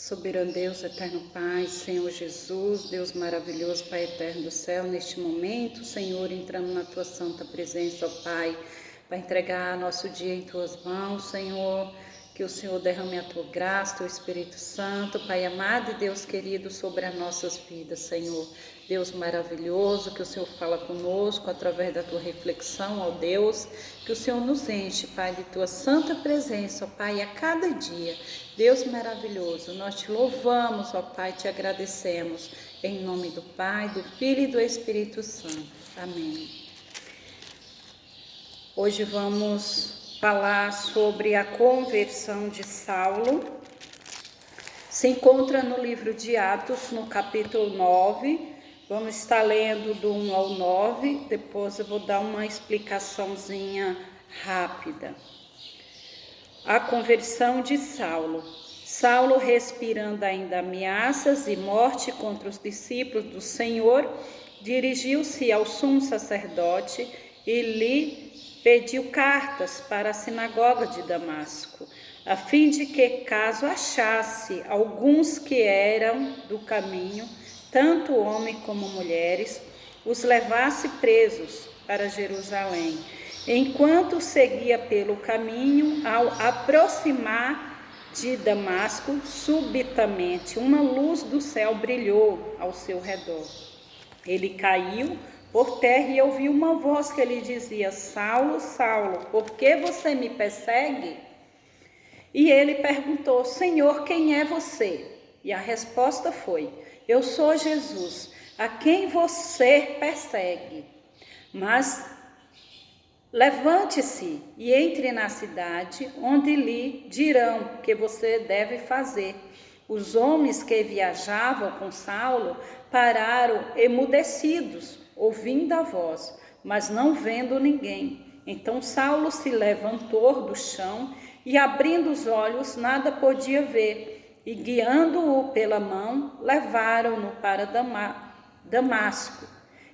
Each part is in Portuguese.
Soberano Deus, eterno Pai, Senhor Jesus, Deus maravilhoso, Pai eterno do céu, neste momento, Senhor, entramos na Tua santa presença, ó Pai, para entregar nosso dia em Tuas mãos, Senhor, que o Senhor derrame a Tua graça, Teu Espírito Santo, Pai amado e Deus querido, sobre as nossas vidas, Senhor. Deus maravilhoso, que o Senhor fala conosco através da Tua reflexão, ó Deus, que o Senhor nos enche, Pai, de Tua santa presença, ó Pai, a cada dia. Deus maravilhoso, nós Te louvamos, ó Pai, Te agradecemos, em nome do Pai, do Filho e do Espírito Santo. Amém. Hoje vamos falar sobre a conversão de Saulo. Se encontra no livro de Atos, no capítulo 9. Vamos estar lendo do 1 ao 9. Depois eu vou dar uma explicaçãozinha rápida. A conversão de Saulo. Saulo, respirando ainda ameaças e morte contra os discípulos do Senhor, dirigiu-se ao sumo sacerdote e lhe pediu cartas para a sinagoga de Damasco, a fim de que, caso achasse alguns que eram do caminho, tanto homens como mulheres, os levasse presos para Jerusalém. Enquanto seguia pelo caminho, ao aproximar de Damasco, subitamente uma luz do céu brilhou ao seu redor. Ele caiu por terra e ouviu uma voz que lhe dizia: Saulo, Saulo, por que você me persegue? E ele perguntou: Senhor, quem é você? E a resposta foi: Eu sou Jesus, a quem você persegue. Mas levante-se e entre na cidade, onde lhe dirão o que você deve fazer. Os homens que viajavam com Saulo pararam emudecidos, ouvindo a voz, mas não vendo ninguém. Então Saulo se levantou do chão e, abrindo os olhos, nada podia ver. E, guiando-o pela mão, levaram-no para Damasco.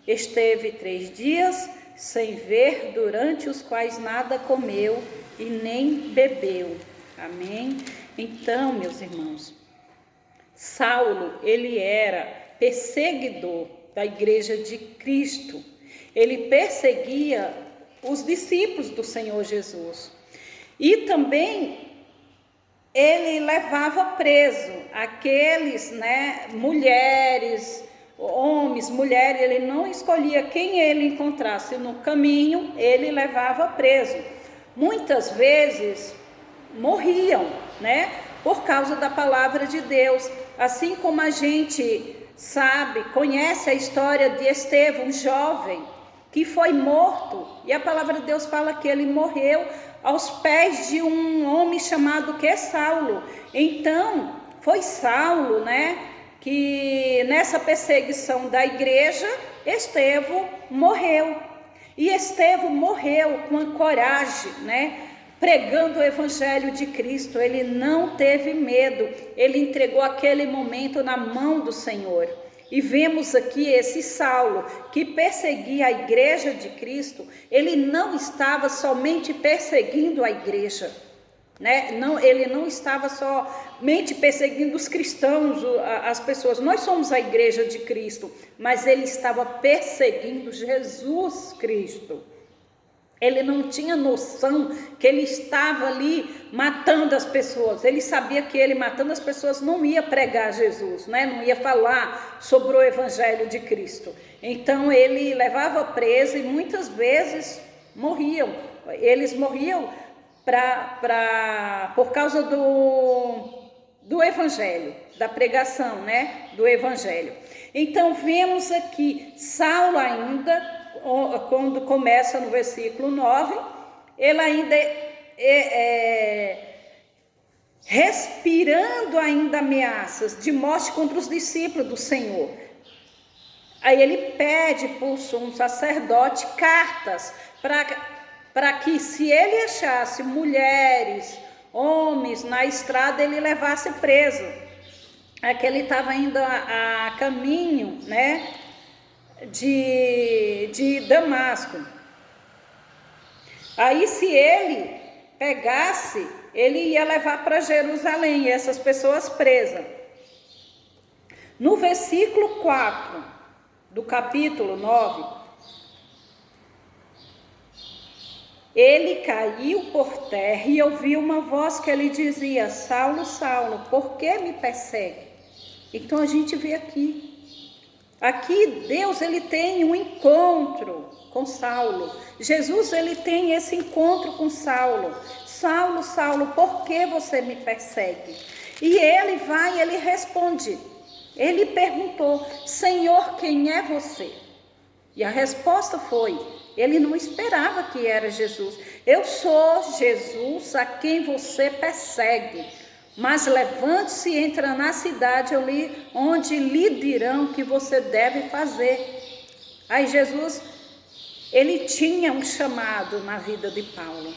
Esteve 3 dias sem ver, durante os quais nada comeu e nem bebeu. Amém? Então, meus irmãos, Saulo, ele era perseguidor da igreja de Cristo. Ele perseguia os discípulos do Senhor Jesus. E também ele levava preso aqueles, mulheres, homens, mulheres, ele não escolhia quem ele encontrasse no caminho, ele levava preso. Muitas vezes morriam, por causa da palavra de Deus. Assim como a gente sabe, conhece a história de Estevão, um jovem que foi morto, e a palavra de Deus fala que ele morreu aos pés de um homem chamado Saulo. Então, foi Saulo, que nessa perseguição da igreja, Estevão morreu. E Estevão morreu com a coragem, pregando o evangelho de Cristo. Ele não teve medo, ele entregou aquele momento na mão do Senhor. E vemos aqui esse Saulo, que perseguia a igreja de Cristo. Ele não estava somente perseguindo a igreja, ele não estava somente perseguindo os cristãos, as pessoas. Nós somos a igreja de Cristo, mas ele estava perseguindo Jesus Cristo. Ele não tinha noção que ele estava ali matando as pessoas. Ele sabia que ele matando as pessoas não ia pregar Jesus, não ia falar sobre o evangelho de Cristo. Então ele levava preso e muitas vezes morriam. Eles morriam por causa do evangelho, da pregação, do evangelho. Então vemos aqui Saulo ainda, quando começa no versículo 9, ele ainda respirando ainda ameaças de morte contra os discípulos do Senhor. Aí ele pede para o sumo sacerdote cartas para que, se ele achasse mulheres, homens na estrada, ele levasse preso. É que ele estava indo a caminho, de Damasco. Aí, se ele pegasse, ele ia levar para Jerusalém essas pessoas presas. No versículo 4 do capítulo 9, ele caiu por terra e ouviu uma voz que lhe dizia: Saulo, Saulo, por que me persegue? Então a gente vê aqui Deus ele tem um encontro com Saulo. Jesus ele tem esse encontro com Saulo. Saulo, Saulo, por que você me persegue? E ele responde. Ele perguntou: Senhor, quem é você? E a resposta foi: ele não esperava que era Jesus. Eu sou Jesus a quem você persegue. Mas levante-se e entra na cidade onde lhe dirão o que você deve fazer. Aí Jesus, ele tinha um chamado na vida de Paulo.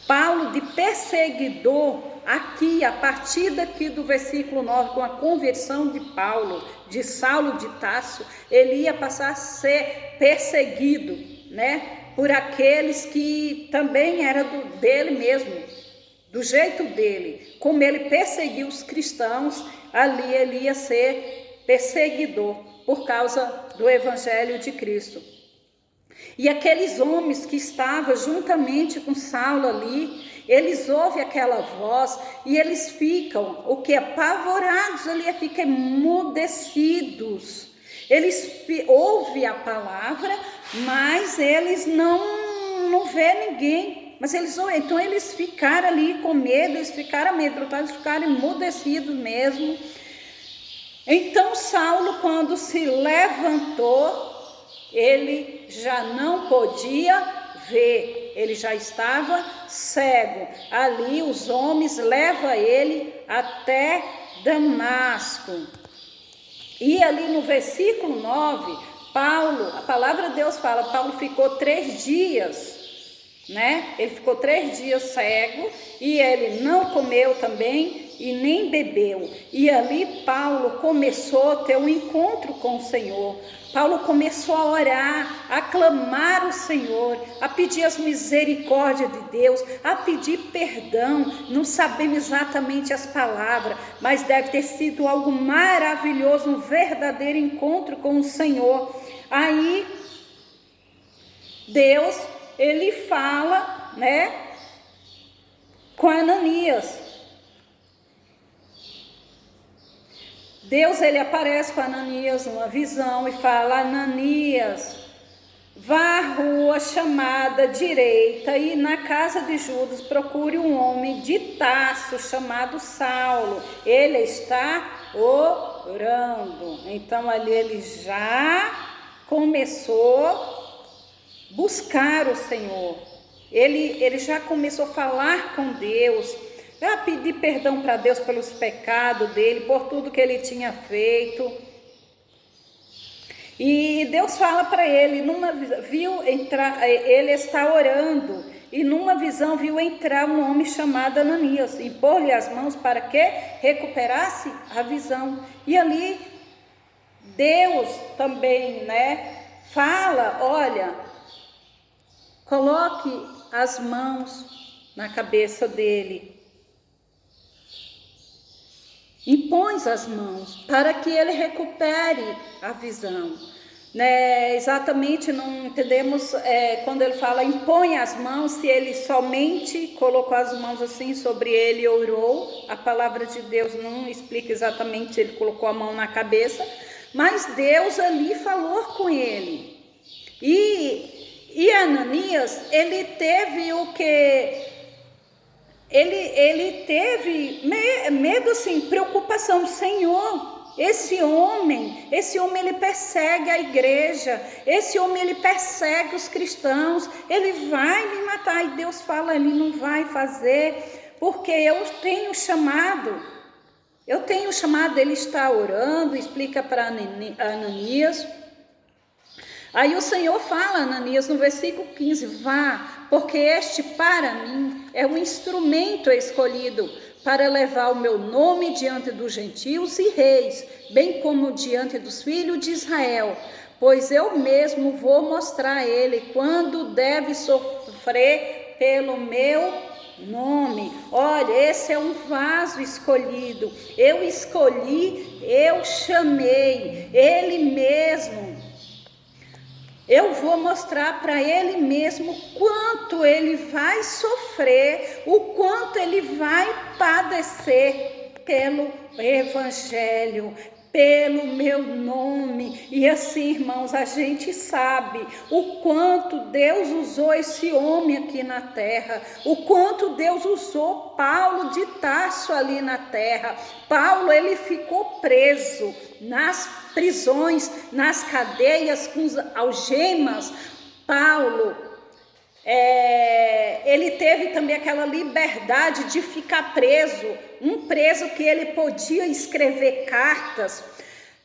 Paulo de perseguidor, aqui, a partir daqui do versículo 9, com a conversão de Paulo, de Saulo de Tarso, ele ia passar a ser perseguido, por aqueles que também era dele mesmo, do jeito dele. Como ele perseguiu os cristãos, ali ele ia ser perseguidor por causa do evangelho de Cristo. E aqueles homens que estavam juntamente com Saulo ali, eles ouvem aquela voz e eles ficam, apavorados ali, ficam emudecidos. Eles ouvem a palavra, mas eles não vê ninguém. Mas eles ouvem, então eles ficaram ali com medo, eles ficaram amedrontados, eles ficaram emudecidos mesmo. Então Saulo, quando se levantou, ele já não podia ver, ele já estava cego. Ali os homens levam ele até Damasco. E ali no versículo 9, a palavra de Deus fala, Paulo ficou 3 dias, ele ficou 3 dias cego, e ele não comeu também e nem bebeu. E ali Paulo começou a ter um encontro com o Senhor. Paulo começou a orar, a clamar o Senhor, a pedir as misericórdias de Deus, a pedir perdão. Não sabemos exatamente as palavras, mas deve ter sido algo maravilhoso, um verdadeiro encontro com o Senhor. Aí Deus, ele fala, com Ananias. Deus, ele aparece para Ananias numa visão e fala: Ananias, vá à rua chamada direita e na casa de Judas procure um homem de Tarso chamado Saulo. Ele está orando. Então ali ele já começou a buscar o Senhor. Ele já começou a falar com Deus, a pedir perdão para Deus pelos pecados dele, por tudo que ele tinha feito. E Deus fala para ele, ele está orando, e numa visão viu entrar um homem chamado Ananias, e pôr-lhe as mãos para que recuperasse a visão. E ali Deus também, fala: olha, coloque as mãos na cabeça dele, impõe as mãos para que ele recupere a visão. Exatamente não entendemos quando ele fala impõe as mãos, se ele somente colocou as mãos assim sobre ele e orou. A palavra de Deus não explica exatamente se ele colocou a mão na cabeça, mas Deus ali falou com ele. E Ananias, ele teve o que? Ele teve medo, assim, preocupação. Senhor, esse homem ele persegue a igreja, esse homem ele persegue os cristãos, ele vai me matar. E Deus fala: ele não vai fazer, porque eu tenho chamado. Ele está orando, explica para Ananias. Aí o Senhor fala a Ananias no versículo 15: vá, porque este para mim é um instrumento escolhido para levar o meu nome diante dos gentios e reis, bem como diante dos filhos de Israel, pois eu mesmo vou mostrar a ele quando deve sofrer pelo meu nome. Olha, esse é um vaso escolhido. Eu escolhi, eu chamei. Ele mesmo. Eu vou mostrar para ele mesmo quanto ele vai sofrer, o quanto ele vai padecer pelo evangelho, pelo meu nome. E assim, irmãos, a gente sabe o quanto Deus usou esse homem aqui na terra, o quanto Deus usou Paulo de Tarso ali na terra. Paulo, ele ficou preso nas prisões, nas cadeias, com algemas. Paulo, ele teve também aquela liberdade de ficar preso, um preso que ele podia escrever cartas.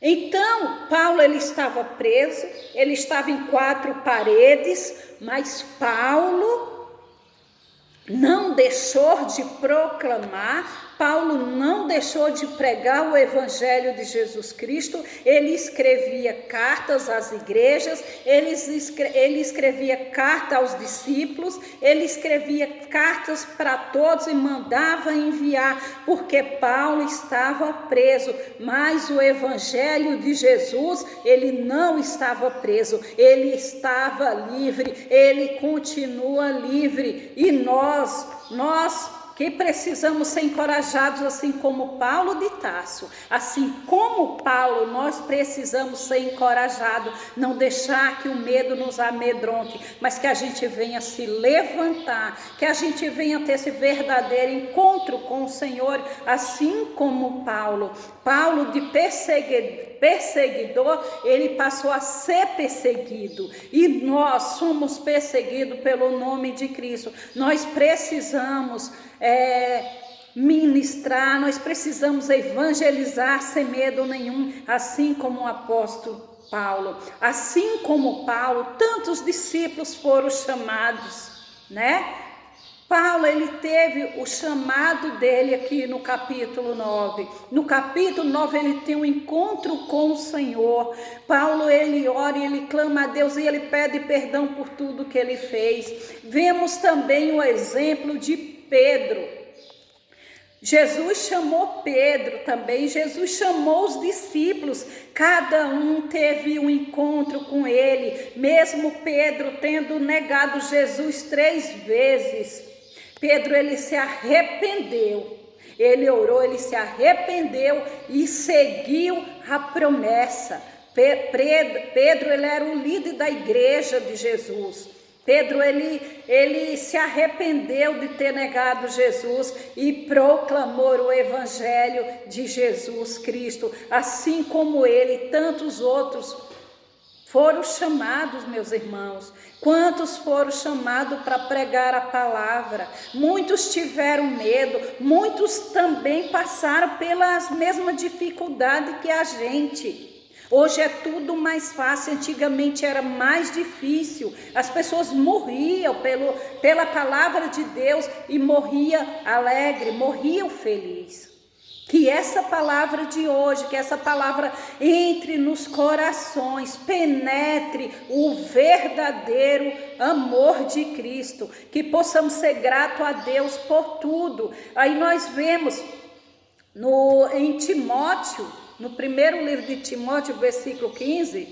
Então, Paulo, ele estava preso, ele estava em 4 paredes, mas Paulo não deixou de proclamar, Paulo não deixou de pregar o evangelho de Jesus Cristo. Ele escrevia cartas às igrejas, ele escrevia carta aos discípulos, ele escrevia cartas para todos e mandava enviar, porque Paulo estava preso, mas o evangelho de Jesus, ele não estava preso, ele estava livre, ele continua livre. E nós que precisamos ser encorajados, assim como Paulo de Tarso. Assim como Paulo, nós precisamos ser encorajados, não deixar que o medo nos amedronte, mas que a gente venha se levantar, que a gente venha ter esse verdadeiro encontro com o Senhor, assim como Paulo de perseguidor, ele passou a ser perseguido, e nós somos perseguidos pelo nome de Cristo. Nós precisamos ministrar, nós precisamos evangelizar sem medo nenhum, assim como o apóstolo Paulo. Assim como Paulo, tantos discípulos foram chamados, né? Paulo, ele teve o chamado dele aqui no capítulo 9. No capítulo 9 ele tem um encontro com o Senhor. Paulo, ele ora e ele clama a Deus e ele pede perdão por tudo que ele fez. Vemos também o exemplo de Pedro. Jesus chamou Pedro também, Jesus chamou os discípulos, cada um teve um encontro com ele, mesmo Pedro tendo negado Jesus 3 vezes. Pedro, ele se arrependeu, ele orou, ele se arrependeu e seguiu a promessa. Pedro, ele era o líder da igreja de Jesus. Pedro, ele se arrependeu de ter negado Jesus e proclamou o evangelho de Jesus Cristo. Assim como ele, tantos outros foram chamados, meus irmãos. Quantos foram chamados para pregar a palavra? Muitos tiveram medo, muitos também passaram pelas mesmas dificuldades que a gente. Hoje é tudo mais fácil, antigamente era mais difícil. As pessoas morriam pela palavra de Deus e morriam alegre, morriam felizes. Que essa palavra de hoje, que essa palavra entre nos corações, penetre o verdadeiro amor de Cristo, que possamos ser gratos a Deus por tudo. Aí nós vemos em Timóteo, no primeiro livro de Timóteo, versículo 15,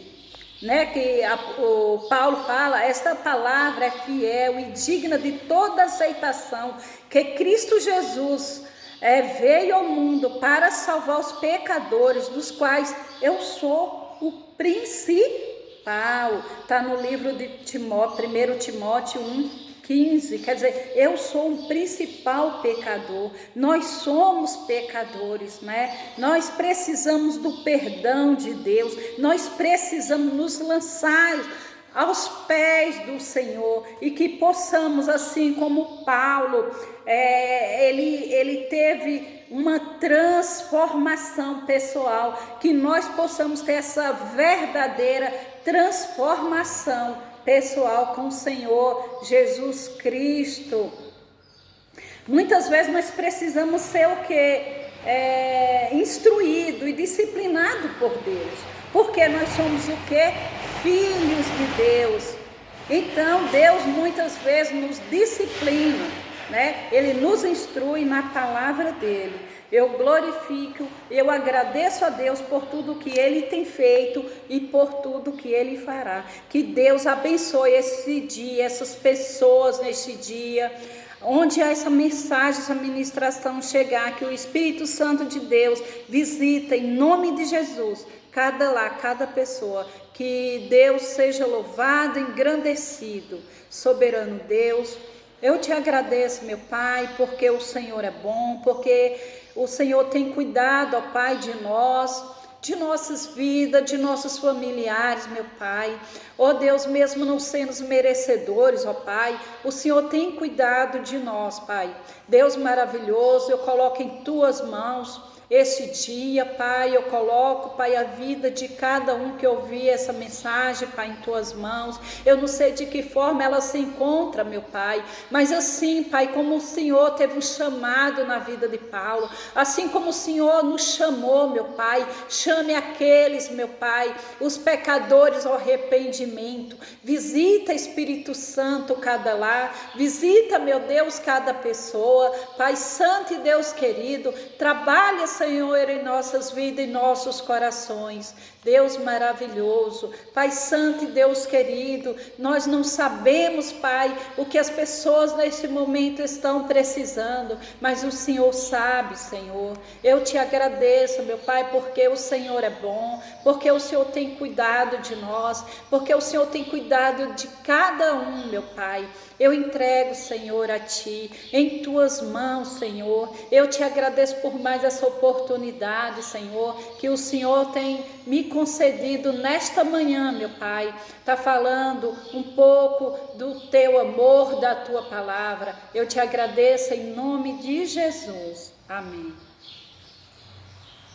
né, que o Paulo fala: esta palavra é fiel e digna de toda aceitação, que Cristo Jesus veio ao mundo para salvar os pecadores, dos quais eu sou o principal. Está no livro de Timóteo, 1 Timóteo 1:15, quer dizer, eu sou um principal pecador, nós somos pecadores, né? Nós precisamos do perdão de Deus, nós precisamos nos lançar aos pés do Senhor e que possamos, assim como Paulo, ele teve uma transformação pessoal, que nós possamos ter essa verdadeira transformação pessoal com o Senhor Jesus Cristo. Muitas vezes nós precisamos ser o quê? Instruído e disciplinado por Deus, porque nós somos o quê? Filhos de Deus. Então Deus muitas vezes nos disciplina, né? Ele nos instrui na palavra dele. Eu glorifico, eu agradeço a Deus por tudo que Ele tem feito e por tudo que Ele fará. Que Deus abençoe esse dia, essas pessoas neste dia, onde essa mensagem, essa ministração chegar, que o Espírito Santo de Deus visita em nome de Jesus, cada pessoa. Que Deus seja louvado, engrandecido, soberano Deus. Eu te agradeço, meu Pai, porque o Senhor é bom, porque o Senhor tem cuidado, ó Pai, de nós, de nossas vidas, de nossos familiares, meu Pai. Ó Deus, mesmo não sendo merecedores, ó Pai, o Senhor tem cuidado de nós, Pai. Deus maravilhoso, eu coloco em Tuas mãos este dia, Pai. Eu coloco, Pai, a vida de cada um que ouvir essa mensagem, Pai, em Tuas mãos. Eu não sei de que forma ela se encontra, meu Pai, mas assim, Pai, como o Senhor teve um chamado na vida de Paulo, assim como o Senhor nos chamou, meu Pai, chame aqueles, meu Pai, os pecadores ao arrependimento. Visita, Espírito Santo, cada lar, visita, meu Deus, cada pessoa. Pai Santo e Deus querido, trabalha, Senhor, em nossas vidas e nossos corações. Deus maravilhoso, Pai Santo e Deus querido, nós não sabemos, Pai, o que as pessoas neste momento estão precisando, mas o Senhor sabe, Senhor. Eu te agradeço, meu Pai, porque o Senhor é bom, porque o Senhor tem cuidado de nós, porque o Senhor tem cuidado de cada um, meu Pai. Eu entrego, Senhor, a Ti, em Tuas mãos, Senhor. Eu te agradeço por mais essa oportunidade, Senhor, que o Senhor tem me concedido nesta manhã, meu Pai. Está falando um pouco do Teu amor, da Tua palavra. Eu te agradeço em nome de Jesus. Amém.